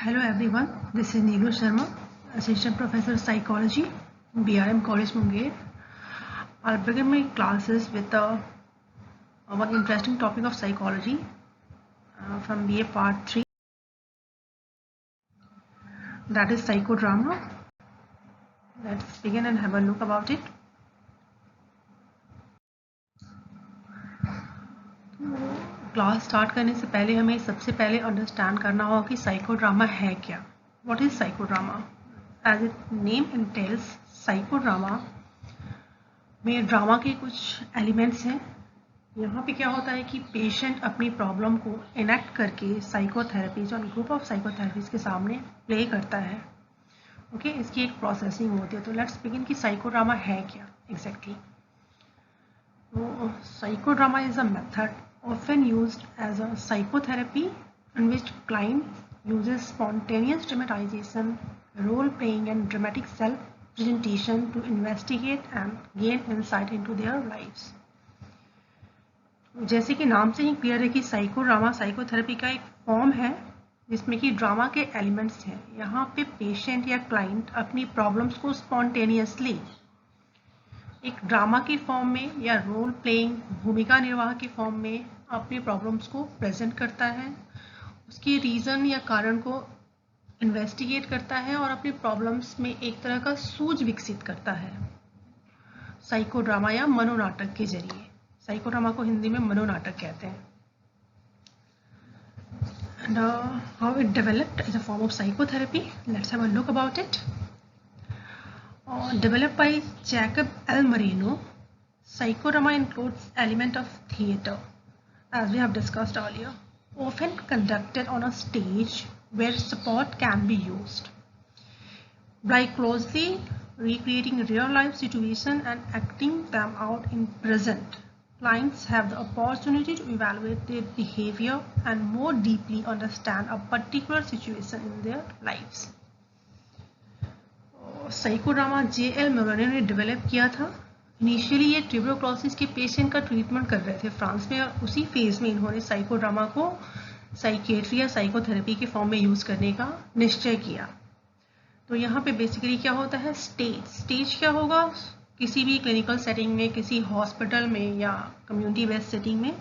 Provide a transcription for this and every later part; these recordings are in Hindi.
Hello everyone, this is Neelu Sharma, Assistant Professor of Psychology, BRM College Munger. I'll begin my classes with one interesting topic of psychology from BA Part 3, that is psychodrama. Let's begin and have a look about it. Class start करने से पहले हमें सबसे पहले अंडरस्टैंड करना होगा कि साइकोड्रामा है क्या. What is psychodrama? As it name entails, psychodrama में ड्रामा के कुछ एलिमेंट्स हैं. यहाँ पे क्या होता है कि पेशेंट अपनी प्रॉब्लम को इनेक्ट करके साइकोथेरेपीज और ग्रुप ऑफ साइकोथेरेपीज के सामने प्ले करता है. ओके, इसकी एक प्रोसेसिंग होती है. तो लेट्स बिगिन कि साइकोड्रामा है क्या exactly. Psychodrama is a method often used as a psychotherapy in which client uses spontaneous dramatization, role-playing and dramatic self-presentation to investigate and gain insight into their lives. जैसे कि नाम से ही क्लियर है कि साइकोड्रामा साइकोथेरेपी का एक फॉर्म है जिसमें कि ड्रामा के एलिमेंट्स हैं. यहाँ पे पेशेंट या क्लाइंट अपनी प्रॉब्लम्स को स्पॉन्टेनियसली एक ड्रामा के फॉर्म में या रोल प्लेइंग भूमिका निर्वाह के फॉर्म में अपनी प्रॉब्लम्स को प्रेजेंट करता है, उसके रीज़न या कारण को इन्वेस्टिगेट करता है और अपनी प्रॉब्लम्स में एक तरह का सूझ विकसित करता है साइकोड्रामा या मनोनाटक के जरिए. साइकोड्रामा को हिंदी में मनोनाटक कहते हैं. And how it developed as a form of psychotherapy, let's have a look about it. Developed by Jacob L. Moreno, psychodrama includes element of theater, as we have discussed earlier, often conducted on a stage where support can be used. By closely recreating real-life situations and acting them out in present, clients have the opportunity to evaluate their behavior and more deeply understand a particular situation in their lives. Psychodrama JL Moreno ने डेवलप किया था. इनिशियली ये ट्यूबरक्लोसिस के पेशेंट का ट्रीटमेंट कर रहे थे फ्रांस में, और उसी फेज में इन्होंने साइकोड्रामा को साइकेट्री या साइकोथेरेपी के फॉर्म में यूज़ करने का निश्चय किया. तो यहाँ पे बेसिकली क्या होता है, स्टेज क्या होगा, किसी भी क्लिनिकल सेटिंग में, किसी हॉस्पिटल में या कम्युनिटी बेस्ड सेटिंग में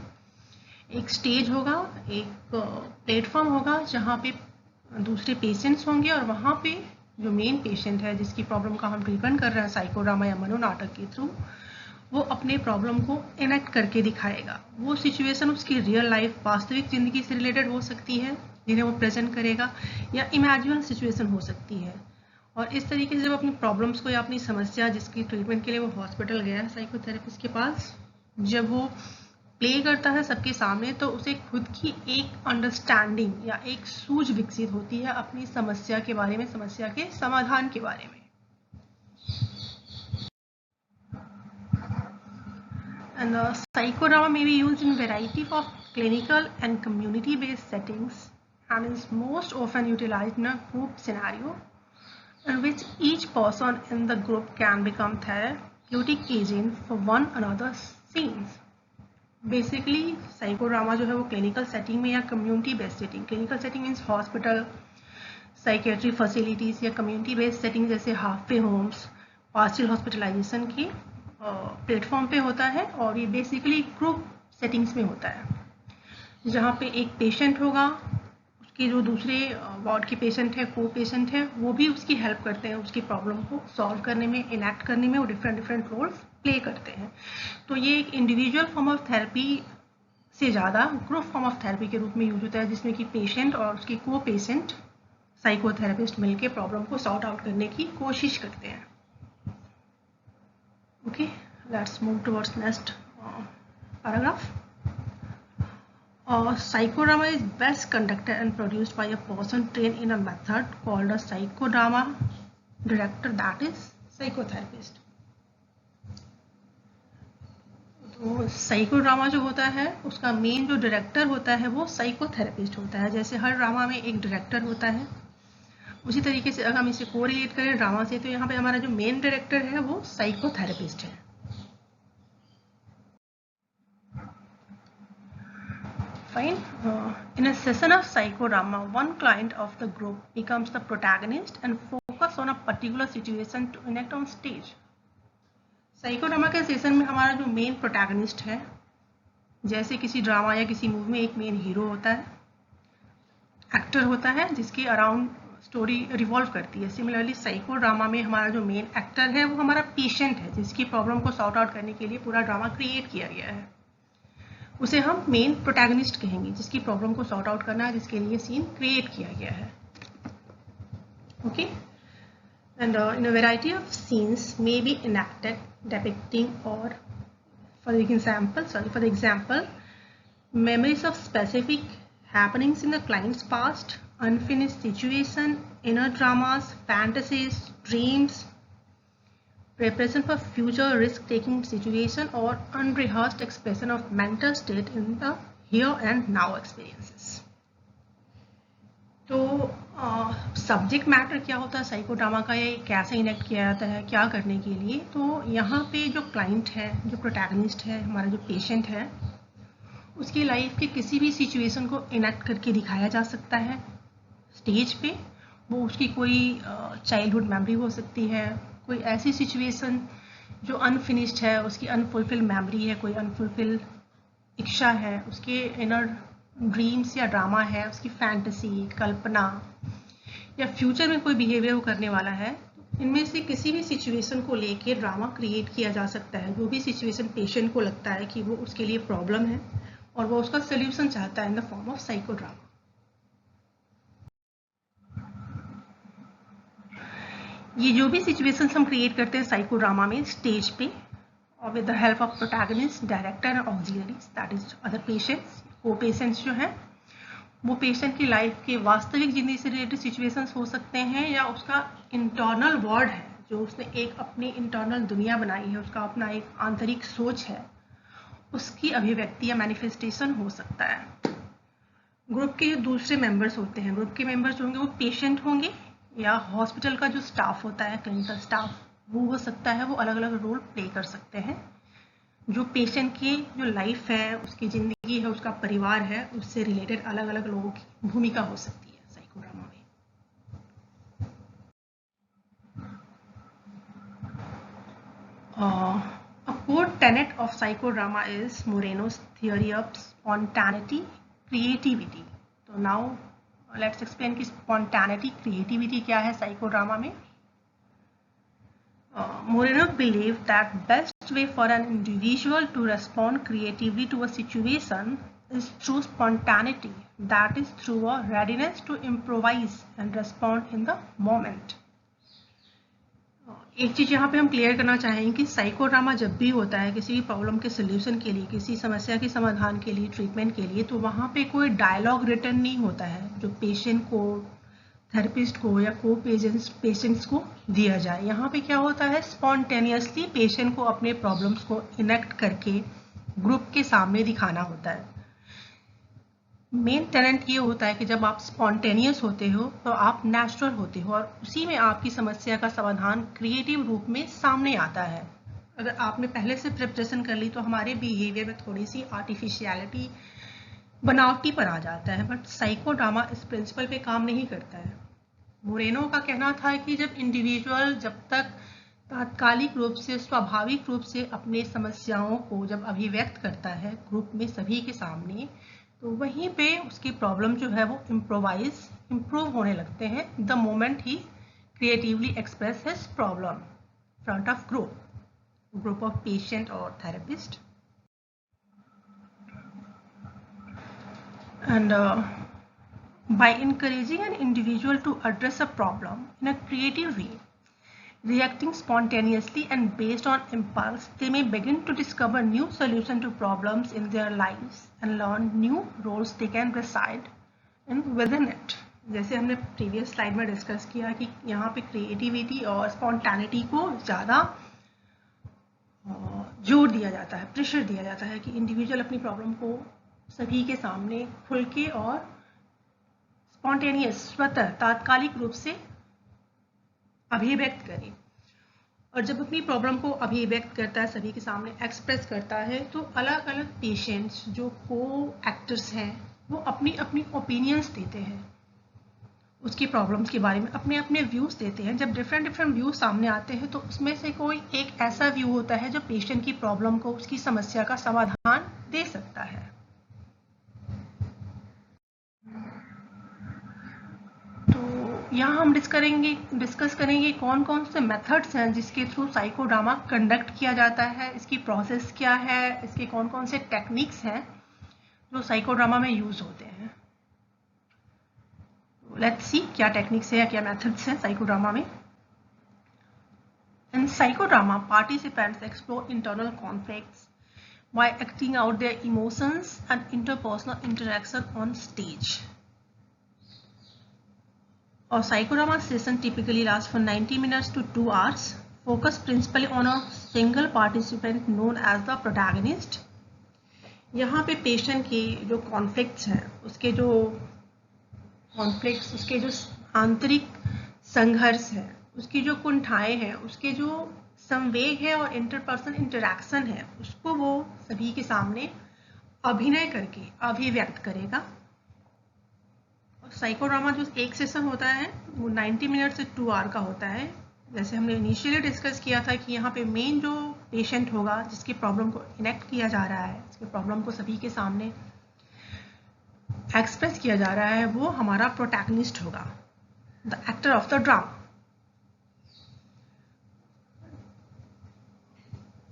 एक स्टेज होगा, एक प्लेटफॉर्म होगा जहाँ पे दूसरे पेशेंट्स होंगे और वहाँ पे जो मेन पेशेंट है जिसकी प्रॉब्लम का हम ट्रीटमेंट कर रहे हैं साइकोड्रामा या मनोनाटक के थ्रू, वो अपने प्रॉब्लम को इनेक्ट करके दिखाएगा. वो सिचुएशन उसकी रियल लाइफ वास्तविक ज़िंदगी से रिलेटेड हो सकती है जिन्हें वो प्रेजेंट करेगा, या इमेजिनल सिचुएशन हो सकती है. और इस तरीके से जब अपनी प्रॉब्लम्स को या अपनी समस्या जिसकी ट्रीटमेंट के लिए वो हॉस्पिटल गया है साइकोथेरेपिस्ट के पास, जब वो प्ले करता है सबके सामने, तो उसे खुद की एक अंडरस्टैंडिंग या एक सूझ विकसित होती है अपनी समस्या के बारे में, समस्या के समाधान के बारे में. And psychodrama may be used in variety of clinical and community-based settings and is most often utilized in a group scenario in which each person in the group can become therapeutic agent for one another's scenes. Basically psychodrama जो है वो क्लिनिकल सेटिंग में या community based setting, clinical setting means hospital, psychiatry facilities, या कम्युनिटी बेस्ड सेटिंग जैसे हाफवे होम्स, पार्शियल हॉस्पिटलाइजेशन के प्लेटफॉर्म पे होता है. और ये बेसिकली ग्रुप सेटिंग्स में होता है जहाँ पे एक पेशेंट होगा, उसके जो दूसरे वार्ड के पेशेंट है, को पेशेंट है, वो भी उसकी हेल्प करते हैं उसकी प्रॉब्लम को सॉल्व करने में, इनेक्ट करने में. वो डिफरेंट रोल्स प्ले करते हैं. तो ये एक इंडिविजुअल फॉर्म ऑफ थेरेपी से ज़्यादा ग्रुप फॉर्म ऑफ थेरेपी के रूप में यूज होता है, जिसमें कि पेशेंट और उसके को पेशेंट साइकोथेरेपिस्ट मिलकर प्रॉब्लम को सॉर्ट आउट करने की कोशिश करते हैं. Okay, let's move towards next paragraph. Psychodrama is best conducted and produced by a person trained in a method called a psychodrama director, that is psychotherapist. तो साइकोड्रामा जो होता है उसका मेन जो डायरेक्टर होता है वो साइकोथेरेपिस्ट होता है. जैसे हर ड्रामा में एक डायरेक्टर होता है, उसी तरीके से अगर हम इसे कोरिलेट करें ड्रामा से, तो यहाँ पे हमारा जो मेन डायरेक्टर है वो साइकोथेरेपिस्ट है. Fine. In a session of psychodrama, one client of the group becomes the protagonist and focus on a particular situation to enact on stage. Psychodrama के सेशन में हमारा जो मेन प्रोटैगनिस्ट है, जैसे किसी ड्रामा या किसी मूवी में एक मेन हीरो होता है, एक्टर होता है जिसके अराउंड स्टोरी रिवॉल्व करती है। सिमिलरली साइकोड्रामा में हमारा जो मेन एक्टर है वो हमारा पेशेंट है, जिसकी प्रॉब्लम को सॉर्ट आउट करने के लिए पूरा ड्रामा क्रिएट किया गया है। उसे हम मेन प्रोटैगनिस्ट कहेंगे, जिसकी प्रॉब्लम को सॉर्ट आउट करना है, जिसके लिए सीन क्रिएट किया गया है। Okay, and in a variety of scenes may be enacted depicting और for the example, memories of specific happenings in the client's past, unfinished situation, inner dramas, fantasies, dreams, preparation for future risk-taking situation, or unrehearsed expression of mental state in the here and now experiences. तो सब्जेक्ट मैटर क्या होता है साइकोड्रामा का, ये कैसे इनेक्ट किया जाता है, क्या करने के लिए। तो यहाँ पे जो क्लाइंट है, जो प्रोटैगनिस्ट है, हमारा जो पेशेंट है, उसकी लाइफ के किसी भी सिचुएशन को इनेक्ट करके दिखाया जा सकता है स्टेज पे। वो उसकी कोई चाइल्डहुड मेमोरी हो सकती है, कोई ऐसी सिचुएशन जो अनफिनिश्ड है, उसकी अनफुलफिल मेमोरी है, कोई अनफुलफिल इच्छा है, उसके इनर ड्रीम्स या ड्रामा है, उसकी फैंटेसी, कल्पना, या फ्यूचर में कोई बिहेवियर वो करने वाला है। इनमें से किसी भी सिचुएशन को लेके ड्रामा क्रिएट किया जा सकता है। जो भी सिचुएशन पेशेंट को लगता है कि वो उसके लिए प्रॉब्लम है और वो उसका सोल्यूशन चाहता है in the form of psychodrama. ये जो भी सिचुएशंस हम क्रिएट करते हैं साइकोड्रामा में स्टेज पे, और with the help of protagonist, director and auxiliaries, that is other patients. वो पेशेंट्स जो हैं वो पेशेंट की लाइफ के वास्तविक जिंदगी से रिलेटेड सिचुएशंस हो सकते हैं, या उसका इंटरनल वर्ल्ड है, जो उसने एक अपनी इंटरनल दुनिया बनाई है, उसका अपना एक आंतरिक सोच है, उसकी अभिव्यक्ति या मैनिफेस्टेशन हो सकता है। ग्रुप के जो दूसरे मेंबर्स होते हैं, ग्रुप के मेंबर्स होंगे वो पेशेंट होंगे, या हॉस्पिटल का जो स्टाफ होता है, क्लिनिकल स्टाफ, वो हो सकता है, वो अलग अलग रोल प्ले कर सकते हैं। जो पेशेंट की जो लाइफ है, उसकी ज़िंदगी है, उसका परिवार है, उससे रिलेटेड अलग अलग लोगों की भूमिका हो सकती है साइकोड्रामा में। A core tenet of psychodrama is Moreno's theory of spontaneity, creativity. तो now let's explain कि spontaneity, creativity क्या है साइकोड्रामा में। Moreno believed that best way for an individual to respond creatively to a situation is through spontaneity, that is through a readiness to improvise and respond in the moment. एक चीज यहाँ पे हम क्लियर करना चाहेंगे कि साइकोड्रामा जब भी होता है किसी भी प्रॉब्लम के सोल्यूशन के लिए, किसी समस्या के समाधान के लिए, ट्रीटमेंट के लिए, तो वहाँ पे कोई डायलॉग रिटर्न नहीं होता है जो पेशेंट को, थेरेपिस्ट को या को पेशेंट्स को दिया जाए। यहाँ पे क्या होता है, स्पॉन्टेनियसली पेशेंट को अपने प्रॉब्लम्स को इनेक्ट करके ग्रुप के सामने दिखाना होता है। मेन टेनेंट ये होता है कि जब आप स्पॉन्टेनियस होते हो तो आप नेचुरल होते हो, और उसी में आपकी समस्या का समाधान क्रिएटिव रूप में सामने आता है। अगर आपने पहले से प्रिपरेशन कर ली तो हमारे बिहेवियर में थोड़ी सी आर्टिफिशियलिटी, बनावटी पर आ जाता है, बट साइकोड्रामा इस प्रिंसिपल पे काम नहीं करता है। मोरेनो का कहना था कि जब इंडिविजुअल जब तक तात्कालिक रूप से, स्वाभाविक रूप से अपने समस्याओं को जब अभिव्यक्त करता है ग्रुप में सभी के सामने, तो वहीं पे उसकी प्रॉब्लम जो है वो इम्प्रूव होने लगते हैं the moment he creatively express his problem front of group of patient और therapist. And by encouraging an individual to address a problem in a creative way, reacting spontaneously and based on impulse, they may begin to discover new solutions to problems in their lives and learn new roles they can reside in within it. जैसे हमने प्रीवियस स्लाइड में डिस्कस किया कि यहाँ पे क्रिएटिविटी और स्पॉन्टेनिटी को ज़्यादा जोर दिया जाता है, प्रेशर दिया जाता है कि इंडिविजुअल अपनी प्रॉब्लम को सभी के सामने खुल के और स्पॉन्टेनियस, स्वतः, तात्कालिक रूप से अभिव्यक्त करें। और जब अपनी प्रॉब्लम को अभिव्यक्त करता है, सभी के सामने एक्सप्रेस करता है, तो अलग अलग पेशेंट्स जो को एक्टर्स हैं वो अपनी अपनी ओपिनियंस देते हैं, उसकी प्रॉब्लम्स के बारे में अपने अपने व्यूज़ देते हैं। जब डिफरेंट व्यूज़ सामने आते हैं तो उसमें से कोई एक ऐसा व्यू होता है जो पेशेंट की प्रॉब्लम को, उसकी समस्या का समाधान दे सकता है। तो यहाँ हम डिस्कस करेंगे कौन कौन से मेथड्स हैं जिसके थ्रू साइकोड्रामा कंडक्ट किया जाता है, इसकी प्रोसेस क्या है, इसके कौन कौन से टेक्निक्स हैं जो साइकोड्रामा में यूज होते हैं। लेट्स सी क्या टेक्निक्स है या क्या मेथड्स हैं साइकोड्रामा में। In psychodrama, participants explore internal conflicts by acting out their emotions and interpersonal interaction on stage. A psychodrama session typically lasts for 90 minutes to 2 hours, focused principally on a single participant known as the protagonist. यहाँ पे पेशेंट के जो कॉन्फ्लिक्ट्स हैं, उसके जो आंतरिक संघर्ष है, उसकी जो कुंठाएं हैं, उसके जो संवेग है और इंटरपर्सनल इंटरैक्शन है, उसको वो सभी के सामने अभिनय करके अभिव्यक्त करेगा। और साइकोड्रामा जो एक सेशन होता है वो 90 मिनट से 2 आवर का होता है। जैसे हमने इनिशियली डिस्कस किया था कि यहाँ पे मेन जो पेशेंट होगा जिसकी प्रॉब्लम को इनेक्ट किया जा रहा है, जिसकी प्रॉब्लम को सभी के सामने एक्सप्रेस किया जा रहा है, वो हमारा प्रोटैगनिस्ट होगा, the actor of the drama.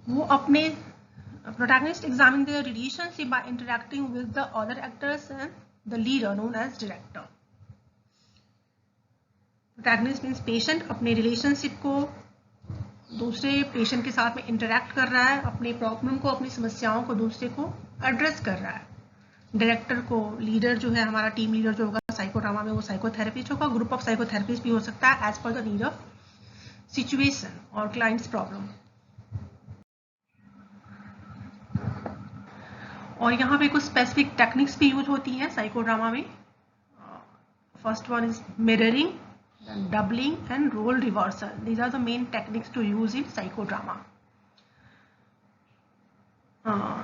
वो अपने protagonist examine their relationship by interacting with the other actors and the leader known as director. Protagonist means patient अपने relationship को दूसरे पेशेंट के साथ में इंटरैक्ट कर रहा है, अपनी प्रॉब्लम को, अपनी समस्याओं को दूसरे को एड्रेस कर रहा है। डायरेक्टर को, लीडर जो है हमारा टीम लीडर जो होगा साइकोड्रामा में, वो साइकोथेरेपिस्ट होगा, ग्रुप ऑफ साइकोथेरेपिस्ट भी हो सकता है as per the need of situation और क्लाइंट्स प्रॉब्लम। और यहाँ पे कुछ स्पेसिफिक टेक्निक्स भी यूज होती हैं साइकोड्रामा में। First one is mirroring, doubling and role reversal. These are the main techniques to use in psychodrama.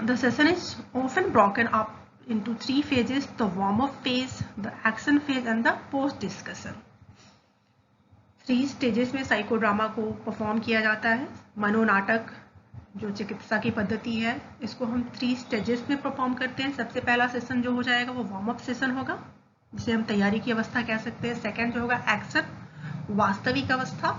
The session is often broken up into 3 phases: the warm-up phase, the action phase and the post-discussion. 3 stages में साइकोड्रामा को परफॉर्म किया जाता है। मनोनाटक जो चिकित्सा की पद्धति है, इसको हम 3 स्टेजेस में परफॉर्म करते हैं। सबसे पहला सेशन जो हो जाएगा वो वार्म अप सेशन होगा, जिसे हम तैयारी की अवस्था कह सकते हैं। सेकंड जो होगा एक्शन, वास्तविक अवस्था,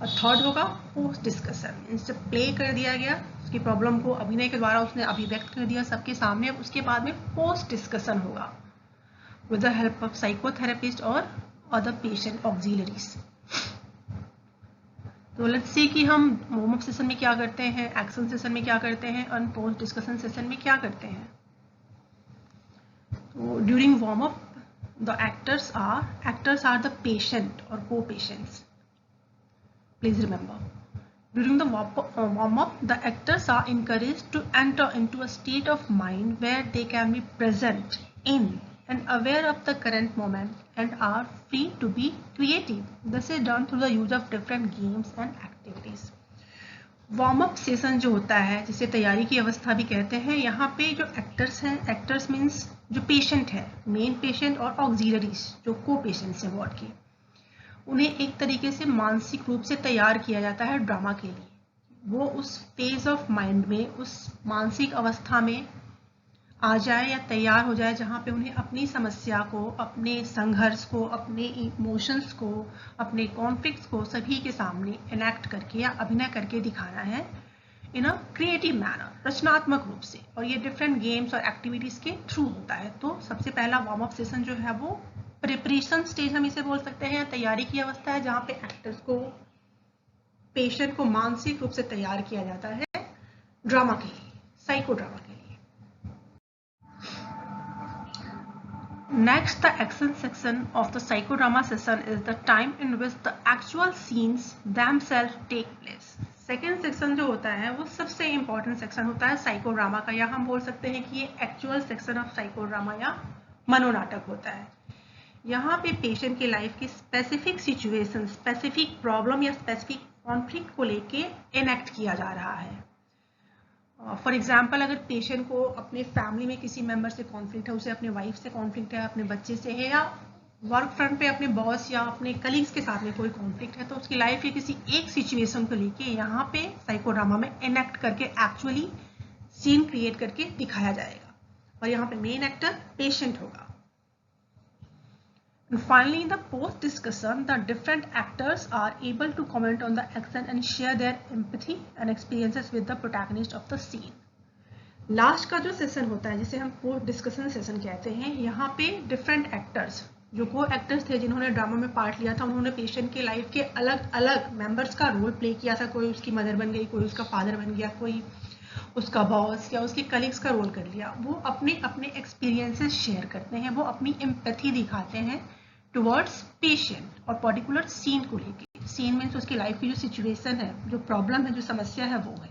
और थर्ड होगा पोस्ट डिस्कशन। इनसे प्ले कर दिया गया, उसकी प्रॉब्लम को अभिनय के द्वारा उसने अभिव्यक्त कर दिया सबके सामने। उसके बाद में पोस्ट डिस्कशन होगा with the help of psychotherapist और अदर पेशेंट ऑक्सिलरीज। तो लेट्स सी कि हम वार्म अप सेशन में क्या करते हैं, एक्शन सेशन में क्या करते हैं और पोस्ट डिस्कशन सेशन में क्या करते हैं। तो during warm up the actors are the patient और को patients. Please remember, during the warm up the actors are encouraged to enter into a state of mind where they can be present in and aware of the current moment and are free to be creative. This is done through the use of different games and activities. Warm up session जो होता है, जिसे तैयारी की अवस्था भी कहते हैं, यहाँ पे जो एक्टर्स हैं, एक्टर्स मीन्स जो पेशेंट है, मेन पेशेंट और ऑक्सिलरीज जो को पेशेंट्स हैं वार्ड के, उन्हें एक तरीके से मानसिक रूप से तैयार किया जाता है ड्रामा के लिए। वो उस फेज ऑफ माइंड में, उस मानसिक अवस्था में आ जाए या तैयार हो जाए जहाँ पे उन्हें अपनी समस्या को, अपने संघर्ष को, अपने इमोशंस को, अपने कॉन्फ्लिक्ट्स को सभी के सामने इनेक्ट करके या अभिनय करके दिखाना है इन अ क्रिएटिव मैनर, रचनात्मक रूप से। और ये डिफरेंट गेम्स और एक्टिविटीज के थ्रू होता है। तो सबसे पहला वार्म अप सेशन जो है वो प्रिपरेशन स्टेज हम इसे बोल सकते हैं, तैयारी की अवस्था है, जहाँ पे एक्टर्स को, पेशेंट को मानसिक रूप से तैयार किया जाता है ड्रामा के लिए, साइकोड्रामा के लिए। Next, the action section of the psychodrama session is the time in which the actual scenes themselves take place. Second section जो होता है वो सबसे इंपॉर्टेंट सेक्शन होता है साइकोड्रामा का, या हम बोल सकते हैं कि ये एक्चुअल सेक्शन ऑफ साइकोड्रामा या मनोनाटक होता है। यहाँ पे पेशेंट के लाइफ की स्पेसिफिक सिचुएशन, स्पेसिफिक प्रॉब्लम या स्पेसिफिक कॉन्फ्लिक्ट को लेके एनेक्ट किया जा रहा है। फॉर एग्जाम्पल, अगर पेशेंट को अपने फैमिली में किसी मेंबर से कॉन्फ्लिक्ट है, उसे अपने वाइफ से कॉन्फ्लिक्ट है, अपने बच्चे से है, या वर्क फ्रंट पे अपने बॉस या अपने कलीग्स के साथ में कोई कॉन्फ्लिक्ट है, तो उसकी लाइफ के किसी एक सिचुएशन को लेके यहाँ पे साइकोड्रामा में एनेक्ट करके एक्चुअली सीन क्रिएट करके दिखाया जाएगा, और यहाँ पे मेन एक्टर पेशेंट होगा। And finally, in the post discussion, the different actors are able to comment on the action and share their empathy and experiences with the protagonist of the scene. Last का जो सेशन होता है, जिसे हम पोस्ट डिस्कशन सेशन कहते हैं, यहाँ पे डिफरेंट एक्टर्स, जो को एक्टर्स थे जिन्होंने ड्रामा में पार्ट लिया था, उन्होंने पेशेंट के लाइफ के अलग अलग मेंबर्स का रोल प्ले किया था। कोई उसकी मदर बन गई, कोई उसका फादर बन गया, कोई उसका बॉस या उसके कलीग्स का रोल कर लिया। वो अपने अपने एक्सपीरियंसेस शेयर करते हैं, वो अपनी एम्पैथी दिखाते हैं टुवर्ड्स पेशेंट और पर्टिकुलर सीन को लेके। सीन मीन्स उसकी लाइफ की जो सिचुएशन है, जो प्रॉब्लम है, जो समस्या है, वो है।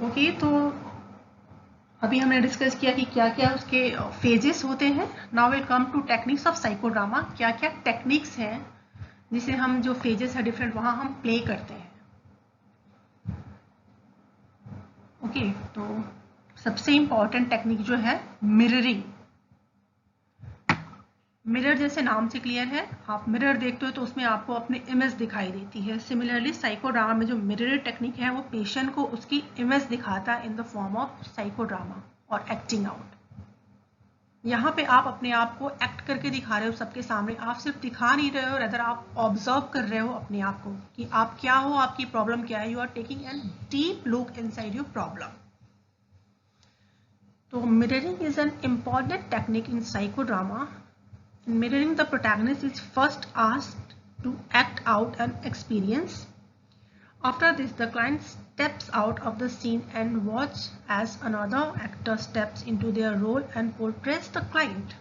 ओके, तो अभी हमने डिस्कस किया कि क्या क्या उसके फेजेस होते हैं। Now will come to techniques of psychodrama. क्या क्या टेक्निक्स हैं जिसे हम, जो फेजेस है डिफरेंट, वहां हम प्ले करते हैं। ओके, तो सबसे इंपॉर्टेंट टेक्निक जो है मिररिंग। मिरर जैसे नाम से क्लियर है, आप मिरर देखते हो तो उसमें आपको अपनी इमेज दिखाई देती है। सिमिलरली साइकोड्रामा में जो मिरर टेक्निक है, वो पेशेंट को उसकी इमेज दिखाता है in the form of psychodrama और एक्टिंग आउट। यहाँ पे आप अपने आप को एक्ट करके दिखा रहे हो सबके सामने। आप सिर्फ दिखा नहीं रहे हो, रेदर आप ऑब्जर्व कर रहे हो अपने आप को कि आप क्या हो, आपकी प्रॉब्लम क्या है। You are taking an deep look inside your problem. तो mirroring is an important technique in psychodrama. In mirroring, the protagonist is first asked to act out an experience. After this, the client steps out of the scene and watch as another actor steps into their role and portrays the client.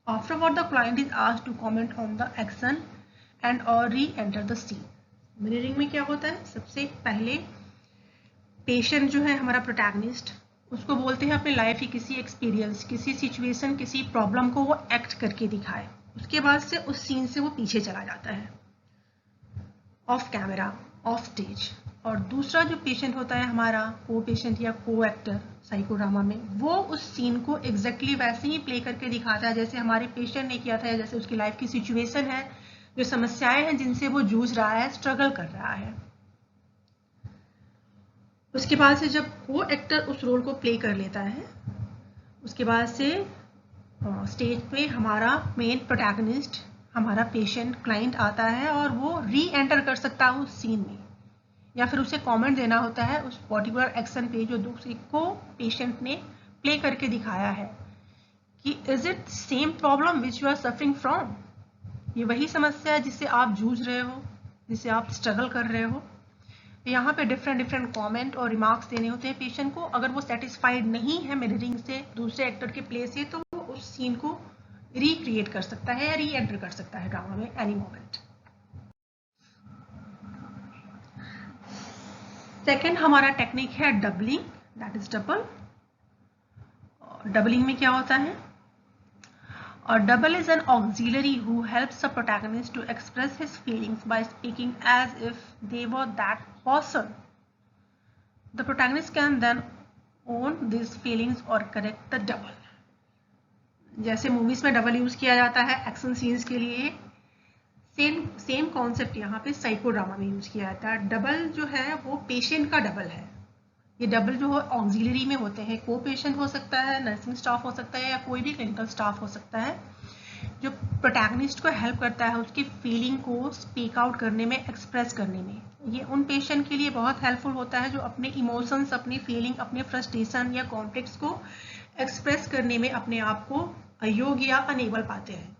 Afterward, the client is asked to comment on the action and or re-enter the scene. Mirroring में क्या होता है? सबसे पहले पेशेंट जो है हमारा प्रोटैगनिस्ट, उसको बोलते हैं अपने लाइफ की किसी एक्सपीरियंस, किसी सिचुएशन, किसी प्रॉब्लम को वो एक्ट करके दिखाए। उसके बाद से उस सीन से वो पीछे चला जाता है, ऑफ कैमरा, ऑफ स्टेज। और दूसरा जो पेशेंट होता है हमारा को पेशेंट या को एक्टर साइकोड्रामा में, वो उस सीन को एग्जैक्टली वैसे ही प्ले करके दिखाता है जैसे हमारे पेशेंट ने किया था, या जैसे उसकी लाइफ की सिचुएशन है, जो समस्याएं हैं जिनसे वो जूझ रहा है, स्ट्रगल कर रहा है। उसके बाद से जब वो एक्टर उस रोल को प्ले कर लेता है, उसके बाद से स्टेज पे हमारा मेन प्रोटैगनिस्ट, हमारा पेशेंट क्लाइंट आता है और वो री एंटर कर सकता है उस सीन में, या फिर उसे कमेंट देना होता है उस पर्टिकुलर एक्शन पे जो दूसरे को पेशेंट ने प्ले करके दिखाया है कि is it same problem which you are suffering from. ये वही समस्या है जिससे आप जूझ रहे हो, जिससे आप स्ट्रगल कर रहे हो। यहाँ पे डिफरेंट कमेंट और रिमार्क्स देने होते हैं पेशेंट को। अगर वो सेटिस्फाइड नहीं है मिररिंग से, दूसरे एक्टर के प्ले से, तो वो उस सीन को रिक्रिएट कर सकता है या री एंटर कर सकता है ड्रामा में एनी मोमेंट। सेकेंड हमारा टेक्निक है doubling, that is double. Doubling में क्या होता है? A double is an auxiliary who helps the protagonist to express his feelings by speaking as if they were that person. The protagonist can then own these feelings or correct the double. जैसे मूवीज में डबल यूज किया जाता है एक्शन सीन्स के लिए, सेम कॉन्सेप्ट यहाँ पे साइकोड्रामा में यूज किया जाता है। डबल जो है वो पेशेंट का डबल है। ये डबल जो है ऑक्सिलरी में होते हैं, को पेशेंट हो सकता है, नर्सिंग स्टाफ हो सकता है, या कोई भी क्लिनिकल स्टाफ हो सकता है, जो प्रोटैगनिस्ट को हेल्प करता है उसकी फीलिंग को स्पीक आउट करने में, एक्सप्रेस करने में। ये उन पेशेंट के लिए बहुत हेल्पफुल होता है जो अपने इमोशंस, अपनी फीलिंग, अपने फ्रस्ट्रेशन या कॉन्फ्लिक्ट्स को एक्सप्रेस करने में अपने आप को अयोग्य या अनेबल पाते हैं।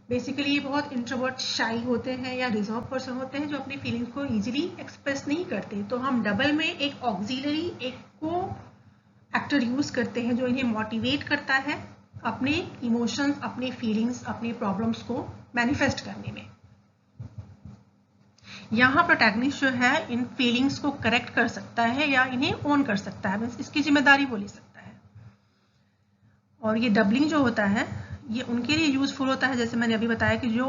बेसिकली ये बहुत इंट्रोवर्ट, शाई होते हैं या रिजर्व पर्सन होते हैं जो अपनी फीलिंग्स को इजीली एक्सप्रेस नहीं करते। तो हम डबल में एक ऑक्सिलरी, एक को एक्टर यूज करते हैं जो इन्हें मोटिवेट करता है अपने इमोशंस, अपने फीलिंग्स, अपने प्रॉब्लम्स को मैनिफेस्ट करने में। यहाँ प्रोटैगनिस्ट जो है इन फीलिंग्स को करेक्ट कर सकता है या इन्हें ओन कर सकता है, इसकी जिम्मेदारी वो ले सकता है। और ये डबलिंग जो होता है ये उनके लिए यूजफुल होता है, जैसे मैंने अभी बताया कि जो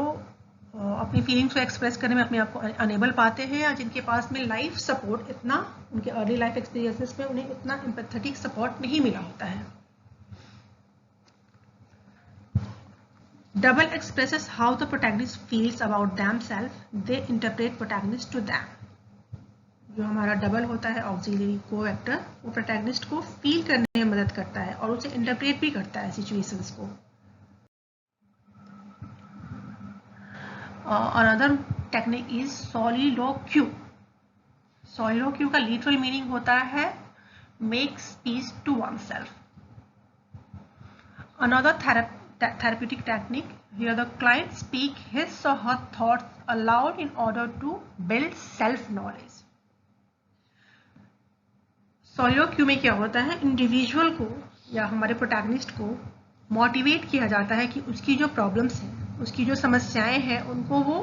अपनी फीलिंग्स को एक्सप्रेस करने में अपने आप को अनेबल पाते हैं, या जिनके पास में लाइफ सपोर्ट इतना, उनके अर्ली लाइफ एक्सपीरियंसेस में उन्हें इतना एम्पैथेटिक सपोर्ट नहीं मिला होता है। Double expresses how the protagonist feels about themselves. They interpret protagonist to them. जो हमारा डबल होता है ऑक्सिलरी को-एक्टर, वो प्रोटैगनिस्ट को फील करने में मदद करता है और उसे इंटरप्रेट भी करता है सिचुएशंस को। Another technique is soliloquy. Soliloquy का लिटरल मीनिंग होता है make speech to oneself. Another therapeutic technique, here the client speak his or her thoughts aloud in order to build self knowledge. सोलिलोक्यू में क्या होता है, इंडिविजुअल को या हमारे प्रोटैगनिस्ट को मोटिवेट किया जाता है कि उसकी जो प्रॉब्लम्स हैं, उसकी जो समस्याएं हैं, उनको वो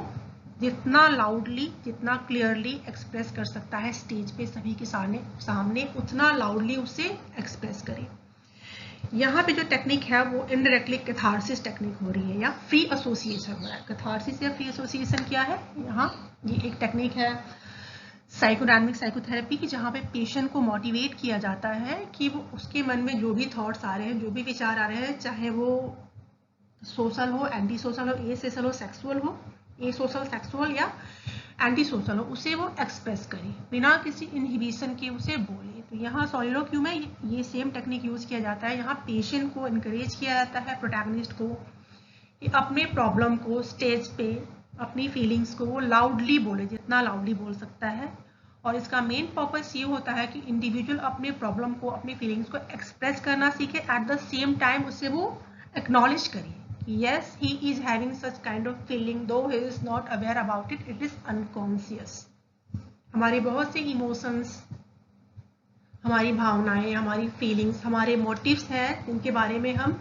जितना लाउडली, जितना क्लियरली एक्सप्रेस कर सकता है स्टेज पे सभी के सामने उतना लाउडली उसे एक्सप्रेस करे। यहाँ पे जो टेक्निक है वो इनडायरेक्टली कैथारसिस टेक्निक हो रही है या फ्री एसोसिएशन हो रहा है। कैथारसिस या फ्री एसोसिएशन क्या है, यहाँ ये एक टेक्निक है साइकोडायनेमिक साइकोथेरेपी की, जहाँ पे पेशेंट को मोटिवेट किया जाता है कि वो उसके मन में जो भी थॉट्स आ रहे हैं, जो भी विचार आ रहे हैं, चाहे वो सोशल हो, एंटी सोशल हो, ए सोशल हो, सेक्सुअल हो, ए सोशल सेक्सुअल या एंटी सोशल हो, उसे वो एक्सप्रेस करे बिना किसी इनहिबिशन के, उसे बोले। तो यहाँ सोलिलोक्यू में ये सेम टेक्निक यूज किया जाता है। यहाँ पेशेंट को इनकरेज किया जाता है, प्रोटैगनिस्ट को, कि अपने प्रॉब्लम को स्टेज पे, अपनी फीलिंग्स को वो लाउडली बोले, जितना लाउडली बोल सकता है। और इसका मेन पर्पस ये होता है कि इंडिविजुअल अपने प्रॉब्लम को, अपनी फीलिंग्स को एक्सप्रेस करना सीखे, एट द सेम टाइम उसे वो एक्नॉलेज करे कि yes he is having such kind of feeling, though he is not aware about it, it is unconscious. हमारी बहुत सी इमोशंस, हमारी भावनाएं, हमारी फीलिंग्स, हमारे मोटिव्स हैं जिनके बारे में हम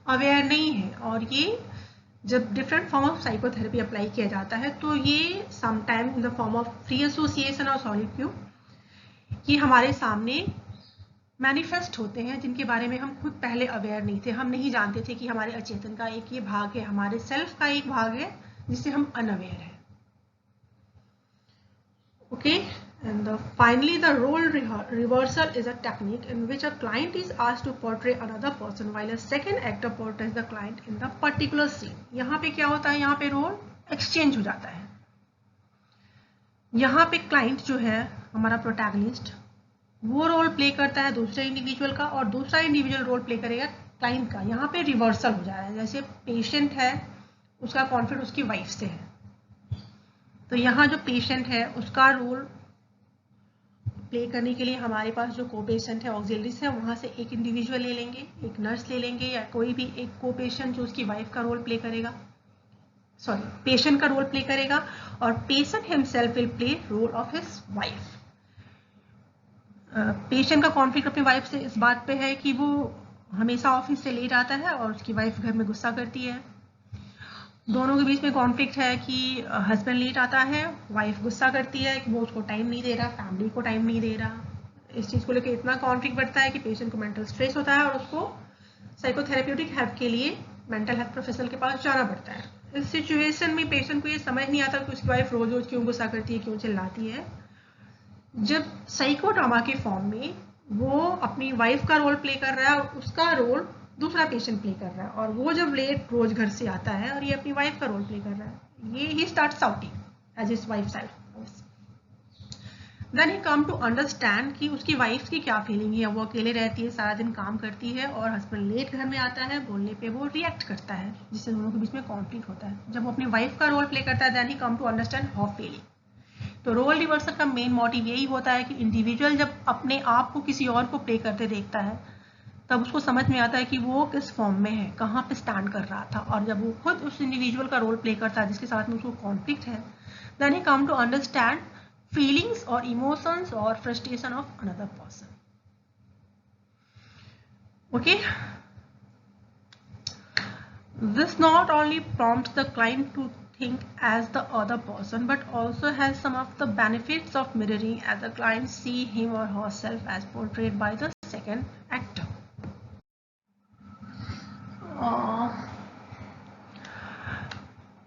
अवेयर नहीं हैं। और ये जब different form of psychotherapy apply किया जाता है तो ये sometime in the form of free association और सोलिट्यूड, ये हमारे सामने मैनिफेस्ट होते हैं जिनके बारे में हम खुद पहले अवेयर नहीं थे। हम नहीं जानते थे कि हमारे अचेतन का एक ये भाग है, हमारे सेल्फ का एक भाग है जिससे हम अनअवेयर हैं। Okay, and finally the role reversal is a technique in which a client is asked to portray another person while a second actor portrays the client in the particular scene. यहाँ पे क्या होता है, यहाँ पे रोल एक्सचेंज हो जाता है। यहाँ पे क्लाइंट जो है हमारा प्रोटैगनिस्ट, वो रोल प्ले करता है दूसरे इंडिविजुअल का और दूसरा इंडिविजुअल रोल प्ले करेगा क्लाइंट का। यहाँ पे रिवर्सल हो जा रहा है। जैसे पेशेंट है, उसका कॉन्फ्लिक्ट उसकी वाइफ से है, तो यहाँ जो पेशेंट है उसका रोल प्ले करने के लिए हमारे पास जो को पेशेंट है, ऑक्सिलरीज है, वहाँ से एक इंडिविजुअल ले लेंगे, एक नर्स ले लेंगे या कोई भी एक को पेशेंट जो उसकी वाइफ का रोल प्ले करेगा, पेशेंट का रोल प्ले करेगा, और patient himself will play role of his wife. Patient का कॉन्फ्लिक्ट अपनी वाइफ से इस बात पे है कि वो हमेशा ऑफिस से लेट आता है और उसकी वाइफ घर में गुस्सा करती है। दोनों के बीच में कॉन्फ्लिक्ट है कि हस्बैंड लेट आता है, वाइफ गुस्सा करती है कि वो उसको टाइम नहीं दे रहा, फैमिली को टाइम नहीं दे रहा। इस चीज़ को लेकर इतना कॉन्फ्लिक्ट बढ़ता है कि पेशेंट को मेंटल स्ट्रेस होता है और उसको साइकोथेरेप्यूटिक हेल्प के लिए मेंटल हेल्थ प्रोफेशनल के पास जाना पड़ता है। इस सिचुएशन में पेशेंट को ये समझ नहीं आता कि उसकी वाइफ रोज रोज क्यों गुस्सा करती है, क्यों चिल्लाती है। जब साइकोड्रामा के फॉर्म में वो अपनी वाइफ का रोल प्ले कर रहा है और उसका रोल दूसरा पेशेंट प्ले कर रहा है, और वो जब लेट रोज घर से आता है और ये अपनी वाइफ का रोल प्ले कर रहा है, ये he start shouting as his wife side. Then he come to understand कि उसकी वाइफ की क्या फीलिंग है। वो अकेले रहती है, सारा दिन काम करती है और हस्बैंड लेट घर में आता है, बोलने पे वो रिएक्ट करता है, जिससे दोनों के बीच में कॉन्फ्लिक्ट होता है। जब वो अपनी वाइफ का रोल प्ले करता है, then he come to understand her feeling. तो रोल रिवर्सल का मेन मोटिव यही होता है कि इंडिविजुअल जब अपने आप को किसी और को प्ले करते देखता है, तब उसको समझ में आता है कि वो किस फॉर्म में है, कहाँ पे स्टैंड कर रहा था। और जब वो खुद उस इंडिविजुअल का रोल प्ले करता है जिसके साथ में उसको कॉन्फ्लिक्ट है, then he come to understand feelings और इमोशंस और frustration of another person. Okay, this not only prompts the client to think as the other person, but also has some of the benefits of mirroring, as the client see him or herself as portrayed by the second actor.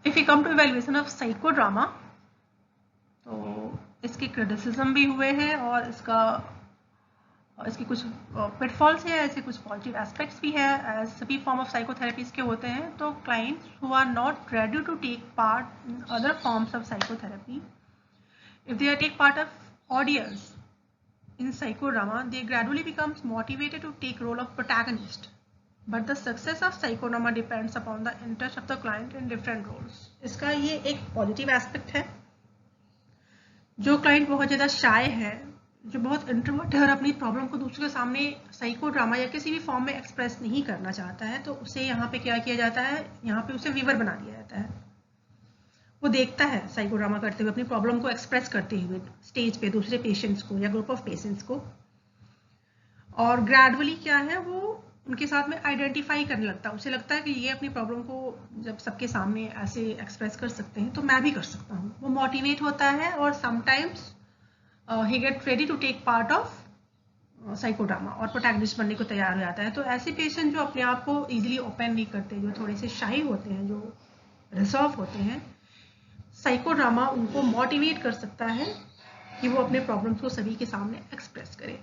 If if you come to evaluation of psychodrama, तो इसके क्रिटिसिज्म भी हुए हैं और इसके कुछ पिटफॉल्स है, ऐसे कुछ पॉजिटिव एस्पेक्ट्स भी है, सभी फॉर्म ऑफ साइकोथेरेपीज के होते हैं. तो clients who are not ready to take part in other forms of psychotherapy, if they take part of audience in psychodrama, they gradually becomes motivated to take role of protagonist. But the success of psychodrama depends upon the interest of the client in different roles. इसका ये एक पॉजिटिव एस्पेक्ट है. जो क्लाइंट बहुत ज़्यादा शाय है, जो बहुत इंट्रोवर्ट है और अपनी प्रॉब्लम को दूसरे के सामने साइकोड्रामा या किसी भी फॉर्म में एक्सप्रेस नहीं करना चाहता है, तो उसे यहाँ पे क्या किया जाता है, यहाँ पे उसे वीवर बना दिया जाता है. वो देखता है साइकोड्रामा करते हुए, अपनी प्रॉब्लम को एक्सप्रेस करते हुए स्टेज पे दूसरे पेशेंट्स को या ग्रुप ऑफ पेशेंट्स को, और ग्रेजुअली क्या है, वो उनके साथ में आइडेंटिफाई करने लगता है. उसे लगता है कि ये अपनी प्रॉब्लम को जब सबके सामने ऐसे एक्सप्रेस कर सकते हैं तो मैं भी कर सकता हूँ. वो मोटिवेट होता है और sometimes he get ready to take part of psychodrama और प्रोटैगनिस्ट बनने को तैयार हो जाता है. तो ऐसे पेशेंट जो अपने आप को ईजिली ओपन नहीं करते, जो थोड़े से शाई होते हैं, जो रिजर्व होते हैं, साइकोड्रामा उनको मोटिवेट कर सकता है कि वो अपने प्रॉब्लम्स को सभी के सामने एक्सप्रेस करे.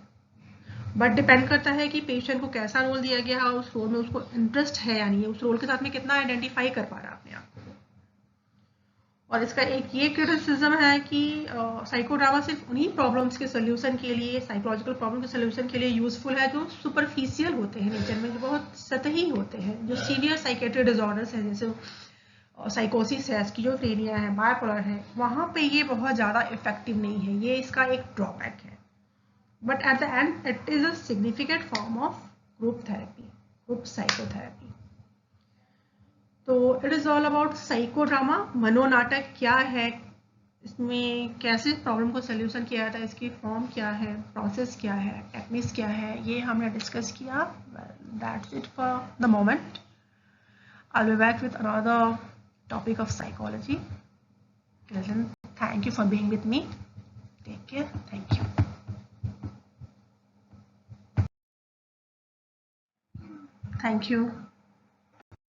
बट डिपेंड करता है कि पेशेंट को कैसा रोल दिया गया है, उस रोल में उसको इंटरेस्ट है या नहीं, उस रोल के साथ में कितना आइडेंटिफाई कर पा रहा है अपने आप को. और इसका एक ये क्रिटिसिज्म है कि साइकोड्रामा सिर्फ उन्हीं प्रॉब्लम्स के सोल्यूशन के लिए, साइकोलॉजिकल प्रॉब्लम के सोल्यूशन के लिए यूजफुल है जो सुपरफिशियल होते हैं नेचर में, जो बहुत सतही होते हैं, जो सीवियर साइकेट्रिक डिसऑर्डर्स हैं, जैसे साइकोसिस है, स्किज़ोफ्रेनिया है, बाइपोलर है, वहाँ पे ये बहुत ज़्यादा इफेक्टिव नहीं है. ये इसका एक ड्रॉबैक है. But at the end it is a significant form of group therapy, group psychotherapy. तो it is all about psychodrama. मनोनाटक क्या है, इसमें कैसे प्रॉब्लम को सोल्यूशन किया जाता है, इसकी फॉर्म क्या है, प्रोसेस क्या है, टेक्निक्स क्या है, ये हमने डिस्कस किया. That's it for the moment. I'll be back with another topic of psychology. Listen, thank you for being with me. Take care. Thank you. Thank you.